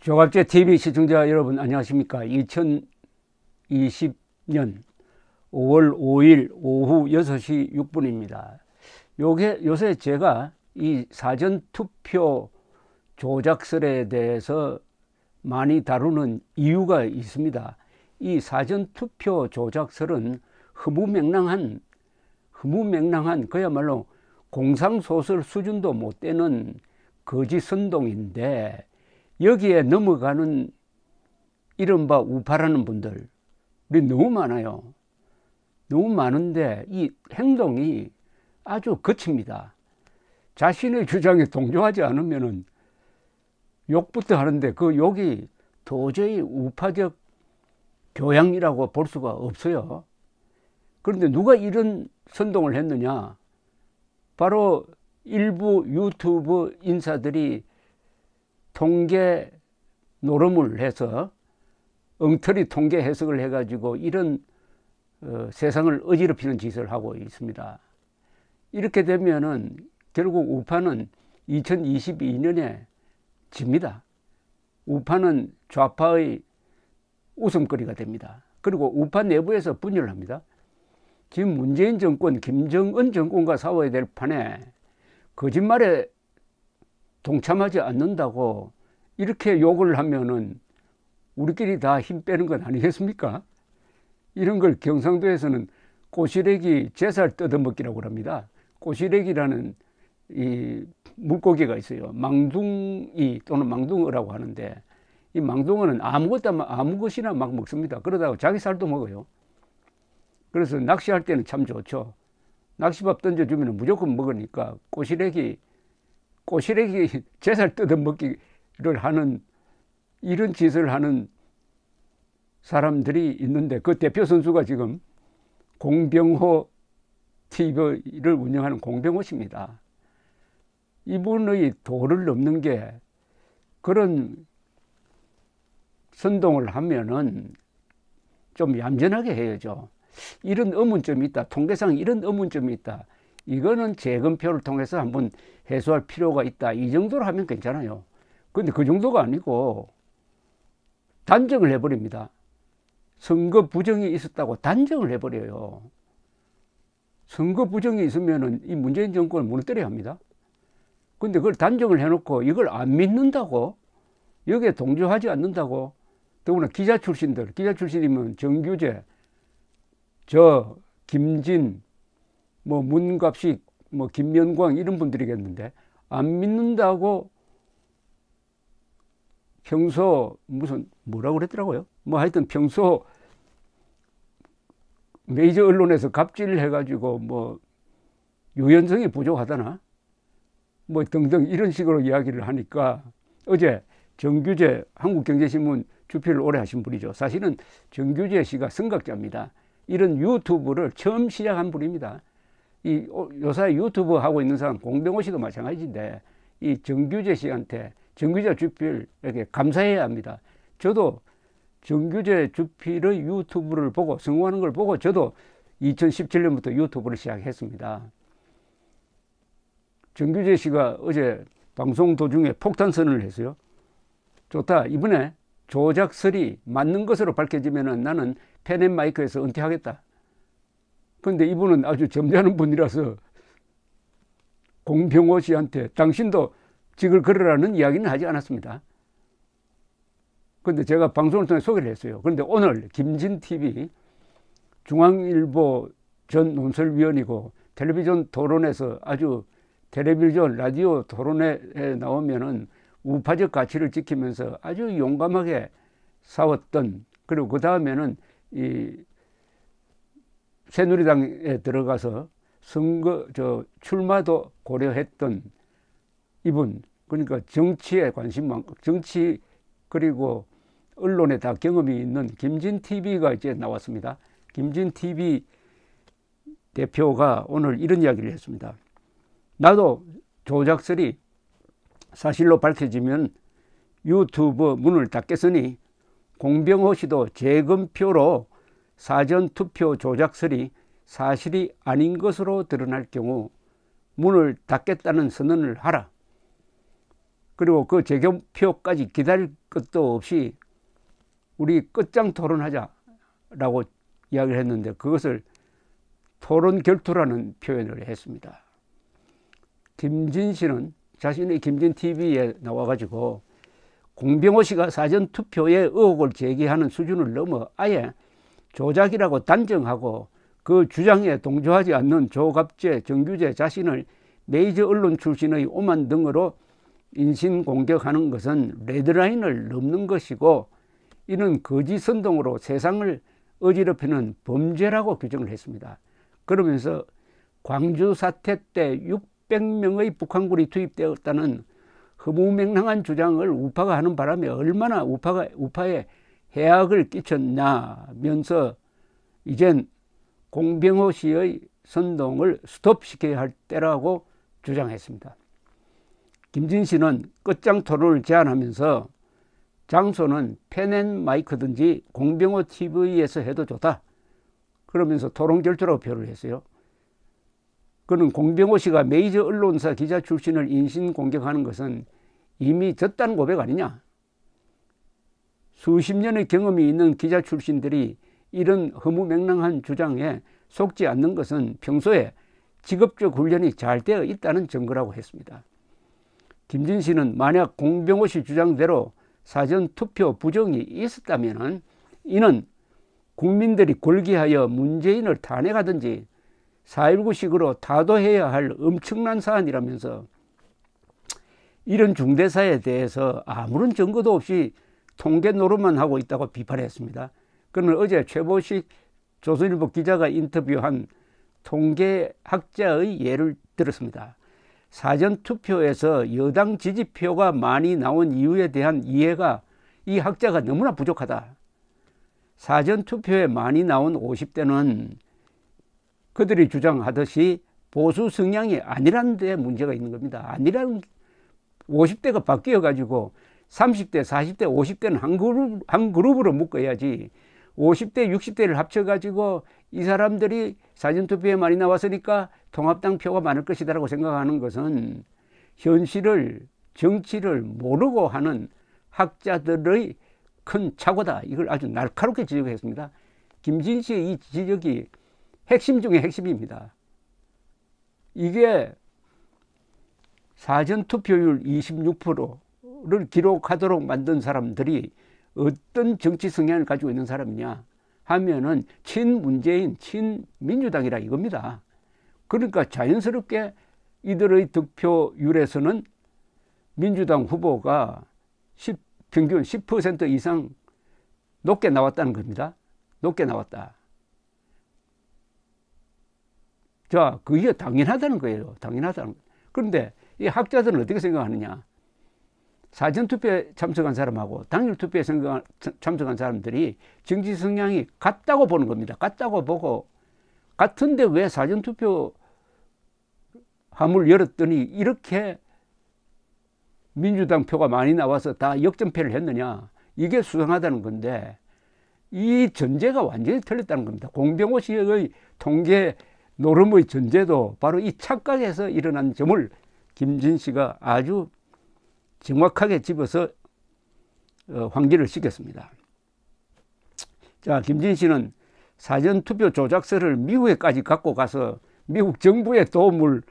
조갑제 TV 시청자 여러분 안녕하십니까. 2020년 5월 5일 오후 6시 6분입니다. 요새 제가 이 사전투표 조작설에 대해서 많이 다루는 이유가 있습니다. 이 사전투표 조작설은 허무맹랑한 그야말로 공상소설 수준도 못 되는 거짓 선동인데, 여기에 넘어가는 이른바 우파라는 분들이 너무 많아요. 너무 많은데 이 행동이 아주 거칩니다. 자신의 주장에 동조하지 않으면은 욕부터 하는데 그 욕이 도저히 우파적 교양이라고 볼 수가 없어요. 그런데 누가 이런 선동을 했느냐? 바로 일부 유튜브 인사들이 통계 노름을 해서 엉터리 통계 해석을 해가지고 이런 세상을 어지럽히는 짓을 하고 있습니다. 이렇게 되면은 결국 우파는 2022년에 집니다. 우파는 좌파의 웃음거리가 됩니다. 그리고 우파 내부에서 분열을 합니다. 지금 문재인 정권, 김정은 정권과 싸워야 될 판에 거짓말에 동참하지 않는다고 이렇게 욕을 하면은 우리끼리 다 힘 빼는 건 아니겠습니까? 이런 걸 경상도에서는 꼬시래기 제살 뜯어먹기라고 합니다. 꼬시래기라는 이 물고기가 있어요. 망둥이 또는 망둥어라고 하는데, 이 망둥어는 아무 것이나 막 먹습니다. 그러다가 자기 살도 먹어요. 그래서 낚시할 때는 참 좋죠. 낚시밥 던져주면 무조건 먹으니까 꼬시래기 제살 뜯어먹기를 하는 이런 짓을 하는 사람들이 있는데, 그 대표 선수가 지금 공병호 TV를 운영하는 공병호 씨입니다. 이분의 도를 넘는 게 그런 선동을 하면은 좀 얌전하게 해야죠. 이런 의문점이 있다. 통계상 이런 의문점이 있다. 이거는 재검표를 통해서 한번 해소할 필요가 있다. 이 정도로 하면 괜찮아요. 그런데 그 정도가 아니고 단정을 해버립니다. 선거 부정이 있었다고 단정을 해버려요. 선거 부정이 있으면은 이 문재인 정권을 무너뜨려야 합니다. 근데 그걸 단정을 해놓고 이걸 안 믿는다고, 여기에 동조하지 않는다고, 더구나 기자 출신이면 정규재, 김진, 문갑식, 김면광 이런 분들이겠는데, 안 믿는다고 평소 뭐라고 그랬더라고요. 하여튼 평소 메이저 언론에서 갑질을 해가지고 유연성이 부족하다나 등등 이런 식으로 이야기를 하니까, 어제 정규재 한국경제신문 주필을 오래 하신 분이죠. 사실은 정규재 씨가 선각자입니다. 이런 유튜브를 처음 시작한 분입니다. 요새 유튜브 하고 있는 사람 공병호 씨도 마찬가지인데, 이 정규재 씨한테 정규재 주필에게 감사해야 합니다. 저도 정규재 주필의 유튜브를 보고 성공하는 걸 보고 저도 2017년부터 유튜브를 시작했습니다. 정규재 씨가 어제 방송 도중에 폭탄 선언을 했어요. 좋다. 이번에 조작설이 맞는 것으로 밝혀지면은 나는 펜앤마이크에서 은퇴하겠다. 그런데 이분은 아주 점잖은 분이라서 공병호 씨한테 당신도 직을 걸으라는 이야기는 하지 않았습니다. 그런데 제가 방송을 통해 소개를 했어요. 그런데 오늘 김진TV 중앙일보 전 논설위원이고 텔레비전 토론에서 텔레비전 라디오 토론에 나오면은 우파적 가치를 지키면서 아주 용감하게 싸웠던, 그리고 그 다음에는 이 새누리당에 들어가서 출마도 고려했던 이분, 그러니까 정치에 관심 많고 정치 그리고 언론에 다 경험이 있는 김진TV가 이제 나왔습니다. 김진TV 대표가 오늘 이런 이야기를 했습니다. 나도 조작설이 사실로 밝혀지면 유튜브 문을 닫겠으니 공병호 씨도 재검표로 사전투표 조작설이 사실이 아닌 것으로 드러날 경우 문을 닫겠다는 선언을 하라. 그리고 그 재검표까지 기다릴 끝도 없이 우리 끝장 토론하자라고 이야기를 했는데 그것을 토론 결투라는 표현을 했습니다. 김진 씨는 자신의 김진 TV에 나와가지고 공병호 씨가 사전투표에 의혹을 제기하는 수준을 넘어 아예 조작이라고 단정하고 그 주장에 동조하지 않는 조갑재, 정규재 자신을 메이저 언론 출신의 오만 등으로 인신공격하는 것은 레드라인을 넘는 것이고 이는 거짓 선동으로 세상을 어지럽히는 범죄라고 규정을 했습니다. 그러면서 광주 사태 때 600명의 북한군이 투입되었다는 허무맹랑한 주장을 우파가 하는 바람에 얼마나 우파에 해악을 끼쳤냐면서 이젠 공병호 씨의 선동을 스톱시켜야 할 때라고 주장했습니다. 김진 씨는 끝장 토론을 제안하면서 장소는 펜앤마이크든지 공병호 TV에서 해도 좋다. 그러면서 토론 결투라고 표현을 했어요. 그는 공병호 씨가 메이저 언론사 기자 출신을 인신공격하는 것은 이미 졌다는 고백 아니냐. 수십 년의 경험이 있는 기자 출신들이 이런 허무맹랑한 주장에 속지 않는 것은 평소에 직업적 훈련이 잘 되어 있다는 증거라고 했습니다. 김진 씨는 만약 공병호 씨 주장대로 사전투표 부정이 있었다면 이는 국민들이 골기하여 문재인을 탄핵하든지 4.19식으로 타도해야 할 엄청난 사안이라면서 이런 중대사에 대해서 아무런 증거도 없이 통계 노릇만 하고 있다고 비판했습니다. 그는 어제 최보식 조선일보 기자가 인터뷰한 통계학자의 예를 들었습니다. 사전투표에서 여당 지지표가 많이 나온 이유에 대한 이해가 이 학자가 너무나 부족하다. 사전투표에 많이 나온 50대는 그들이 주장하듯이 보수 성향이 아니라는 데 문제가 있는 겁니다. 아니라는 50대가 바뀌어가지고 30대, 40대, 50대는 한 그룹으로 묶어야지 50대, 60대를 합쳐가지고 이 사람들이 사전투표에 많이 나왔으니까 통합당 표가 많을 것이다라고 생각하는 것은 현실을, 정치를 모르고 하는 학자들의 큰 착오다. 이걸 아주 날카롭게 지적했습니다. 김진 씨의 이 지적이 핵심 중에 핵심입니다. 이게 사전투표율 26%를 기록하도록 만든 사람들이 어떤 정치 성향을 가지고 있는 사람이냐 하면은 친문재인, 친민주당이라 이겁니다. 그러니까 자연스럽게 이들의 득표율에서는 민주당 후보가 평균 10% 이상 높게 나왔다는 겁니다. 높게 나왔다. 자, 그게 당연하다는 거예요. 당연하다는 거예요. 그런데 이 학자들은 어떻게 생각하느냐. 사전투표에 참석한 사람하고 당일투표에 참석한 사람들이 정치 성향이 같다고 보는 겁니다. 같다고 보고 같은데 왜 사전투표 함을 열었더니 이렇게 민주당 표가 많이 나와서 다 역전패를 했느냐. 이게 수상하다는 건데 이 전제가 완전히 틀렸다는 겁니다. 공병호 씨의 통계 노름의 전제도 바로 이 착각에서 일어난 점을 김진 씨가 아주 정확하게 집어서 환기를 시켰습니다. 자, 김진 씨는 사전투표 조작서를 미국에까지 갖고 가서 미국 정부의 도움을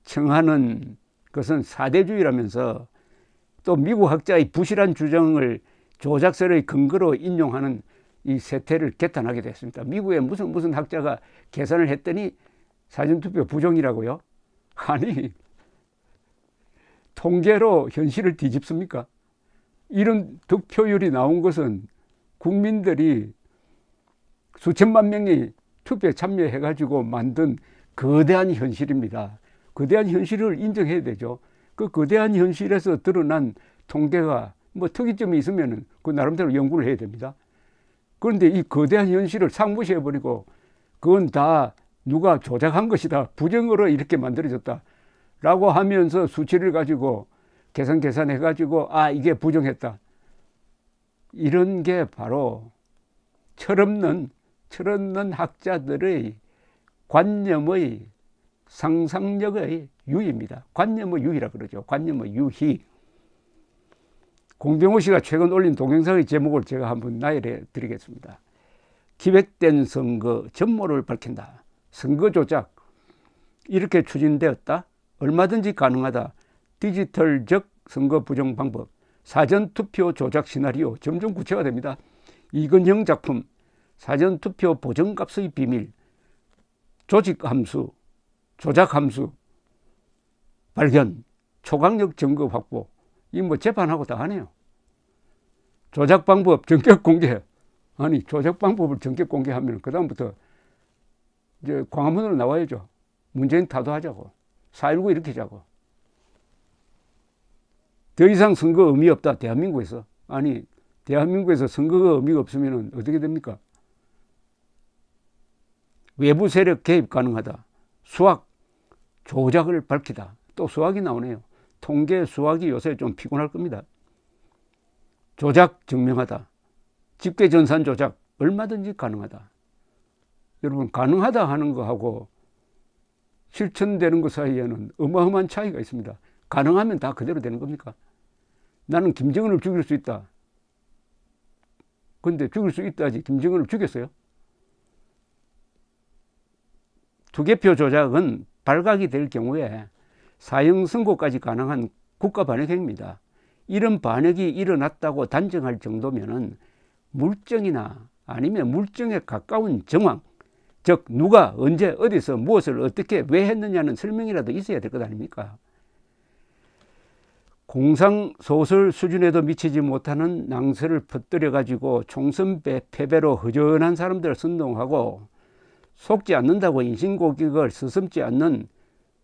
청하는 것은 사대주의라면서 또 미국 학자의 부실한 주장을 조작서의 근거로 인용하는 이 세태를 개탄하게 됐습니다. 미국의 무슨 학자가 계산을 했더니 사전투표 부정이라고요? 아니, 통계로 현실을 뒤집습니까? 이런 득표율이 나온 것은 국민들이 수천만 명이 투표에 참여해가지고 만든 거대한 현실입니다. 거대한 현실을 인정해야 되죠. 그 거대한 현실에서 드러난 통계가 뭐 특이점이 있으면 그 나름대로 연구를 해야 됩니다. 그런데 이 거대한 현실을 상무시해버리고 그건 다 누가 조작한 것이다. 부정으로 이렇게 만들어졌다. 라고 하면서 수치를 가지고 계산해가지고 아, 이게 부정했다. 이런 게 바로 철없는 학자들의 관념의 상상력의 유희입니다. 관념의 유희라 그러죠. 관념의 유희. 공병호 씨가 최근 올린 동영상의 제목을 제가 한번 나열해 드리겠습니다. 기획된 선거 전모를 밝힌다. 선거 조작 이렇게 추진되었다. 얼마든지 가능하다. 디지털적 선거 부정 방법. 사전투표 조작 시나리오 점점 구체화됩니다. 이건형 작품 사전투표 보정값의 비밀. 조직함수 조작함수 발견. 초강력 증거 확보. 이 뭐 재판하고 다 하네요. 조작 방법 전격 공개. 아니 조작 방법을 전격 공개하면 그 다음부터 이제 광화문으로 나와야죠. 문재인 타도하자고. 4.19 일으키자고. 더 이상 선거 의미 없다. 대한민국에서. 아니 대한민국에서 선거가 의미가 없으면 어떻게 됩니까? 외부 세력 개입 가능하다. 수학 조작을 밝히다. 또 수학이 나오네요. 통계 수학이 요새 좀 피곤할 겁니다. 조작 증명하다. 집계전산 조작 얼마든지 가능하다. 여러분 가능하다 하는 거하고 실천되는 것 사이에는 어마어마한 차이가 있습니다. 가능하면 다 그대로 되는 겁니까? 나는 김정은을 죽일 수 있다. 근데 죽일 수 있다지 김정은을 죽였어요? 투개표 조작은 발각이 될 경우에 사형 선고까지 가능한 국가 반역행위입니다. 이런 반역이 일어났다고 단정할 정도면은 물증이나 아니면 물증에 가까운 정황, 즉 누가 언제 어디서 무엇을 어떻게 왜 했느냐는 설명이라도 있어야 될 것 아닙니까? 공상소설 수준에도 미치지 못하는 낭설을 퍼뜨려 가지고 총선 패배로 허전한 사람들을 선동하고 속지 않는다고 인신공격을 서슴지 않는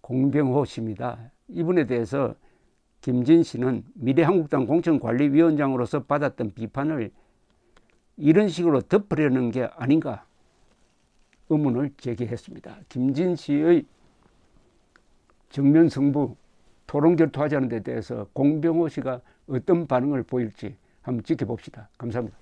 공병호 씨입니다. 이분에 대해서 김진 씨는 미래한국당 공천관리위원장으로서 받았던 비판을 이런 식으로 덮으려는 게 아닌가 의문을 제기했습니다. 김진 씨의 정면승부 토론 결투하자는 데 대해서 공병호 씨가 어떤 반응을 보일지 한번 지켜봅시다. 감사합니다.